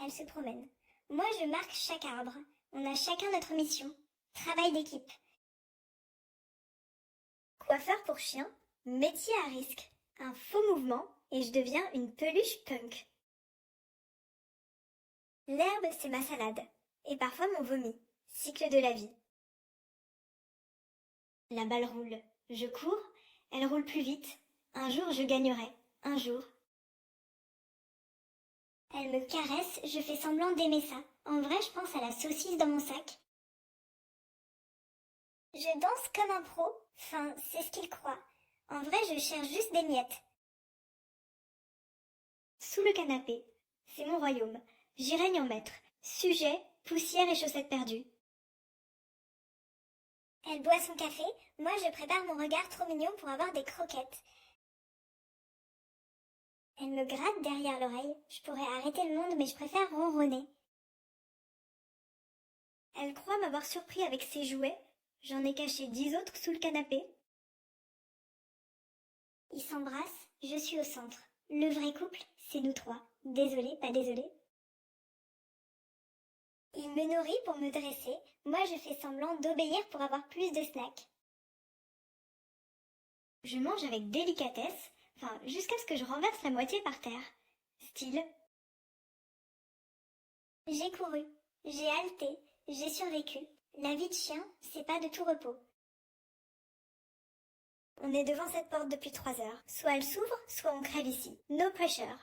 Elle se promène. Moi, je marque chaque arbre. On a chacun notre mission. Travail d'équipe. Coiffeur pour chien, métier à risque. Un faux mouvement et je deviens une peluche punk. L'herbe, c'est ma salade. Et parfois mon vomi. Cycle de la vie. La balle roule. Je cours, elle roule plus vite. Un jour, je gagnerai. Un jour. Elle me caresse, je fais semblant d'aimer ça. En vrai, je pense à la saucisse dans mon sac. Je danse comme un pro. Enfin, c'est ce qu'il croit. En vrai, je cherche juste des miettes. Sous le canapé. C'est mon royaume. J'y règne en maître. Sujet, poussière et chaussettes perdues. Elle boit son café, moi je prépare mon regard trop mignon pour avoir des croquettes. Elle me gratte derrière l'oreille. Je pourrais arrêter le monde mais je préfère ronronner. Elle croit m'avoir surpris avec ses jouets. J'en ai caché 10 autres sous le canapé. Ils s'embrassent, je suis au centre. Le vrai couple, c'est nous trois. Désolé, pas désolé. Il me nourrit pour me dresser. Moi, je fais semblant d'obéir pour avoir plus de snacks. Je mange avec délicatesse, enfin, jusqu'à ce que je renverse la moitié par terre. Style. J'ai couru, j'ai haleté, j'ai survécu. La vie de chien, c'est pas de tout repos. On est devant cette porte depuis 3 heures. Soit elle s'ouvre, soit on crève ici. No pressure.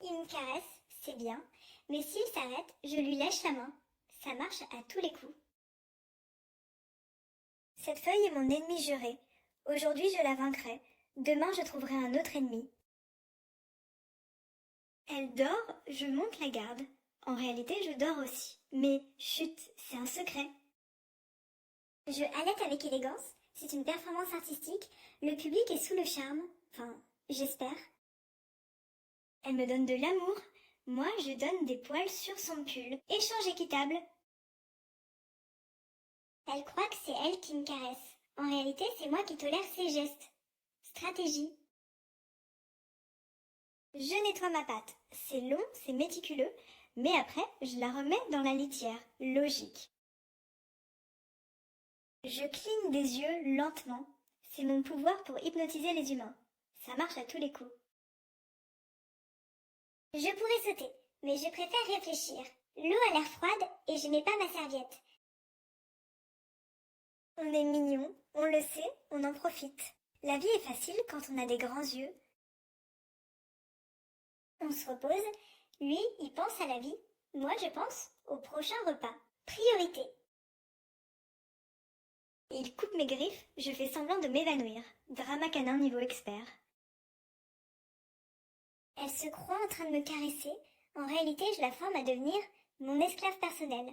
Il me caresse, c'est bien, mais s'il s'arrête, je lui lèche la main. Ça marche à tous les coups. Cette feuille est mon ennemi juré. Aujourd'hui, je la vaincrai. Demain, je trouverai un autre ennemi. Elle dort, je monte la garde. En réalité, je dors aussi. Mais chut, c'est un secret. Je halète avec élégance. C'est une performance artistique. Le public est sous le charme. Enfin, j'espère. Elle me donne de l'amour. Moi, je donne des poils sur son pull. Échange équitable. Elle croit que c'est elle qui me caresse. En réalité, c'est moi qui tolère ses gestes. Stratégie. Je nettoie ma patte. C'est long, c'est méticuleux, mais après, je la remets dans la litière. Logique. Je cligne des yeux lentement. C'est mon pouvoir pour hypnotiser les humains. Ça marche à tous les coups. Je pourrais sauter, mais je préfère réfléchir. L'eau a l'air froide et je n'ai pas ma serviette. On est mignon, on le sait, on en profite. La vie est facile quand on a des grands yeux. On se repose, lui, il pense à la vie. Moi, je pense au prochain repas. Priorité. Il coupe mes griffes, je fais semblant de m'évanouir. Drama canin niveau expert. Elle se croit en train de me caresser. En réalité, je la forme à devenir mon esclave personnel.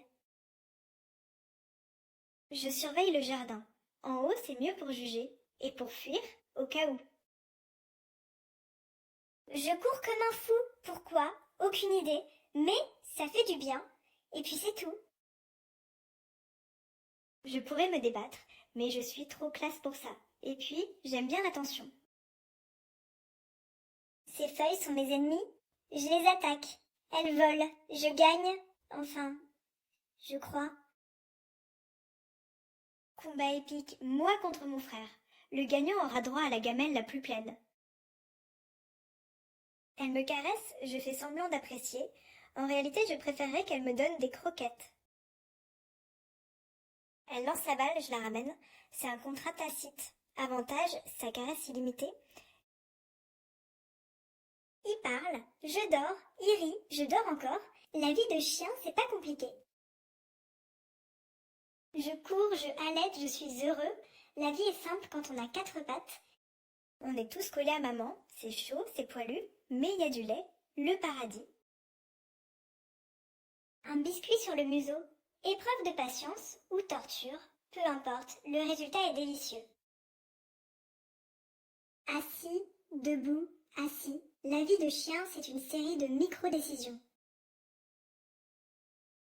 Je surveille le jardin. En haut, c'est mieux pour juger. Et pour fuir, au cas où. Je cours comme un fou. Pourquoi? Aucune idée. Mais ça fait du bien. Et puis c'est tout. Je pourrais me débattre, mais je suis trop classe pour ça. Et puis, j'aime bien l'attention. Ces feuilles sont mes ennemis. Je les attaque. Elles volent. Je gagne. Enfin, je crois. Combat épique, moi contre mon frère. Le gagnant aura droit à la gamelle la plus pleine. Elle me caresse, je fais semblant d'apprécier. En réalité, je préférerais qu'elle me donne des croquettes. Elle lance sa balle, je la ramène. C'est un contrat tacite. Avantage, sa caresse illimitée. Il parle, je dors, il rit, je dors encore. La vie de chien, c'est pas compliqué. Je cours, je halète, je suis heureux. La vie est simple quand on a 4 pattes. On est tous collés à maman, c'est chaud, c'est poilu, mais il y a du lait, le paradis. Un biscuit sur le museau. Épreuve de patience ou torture, peu importe, le résultat est délicieux. Assis, debout, assis. La vie de chien, c'est une série de micro-décisions.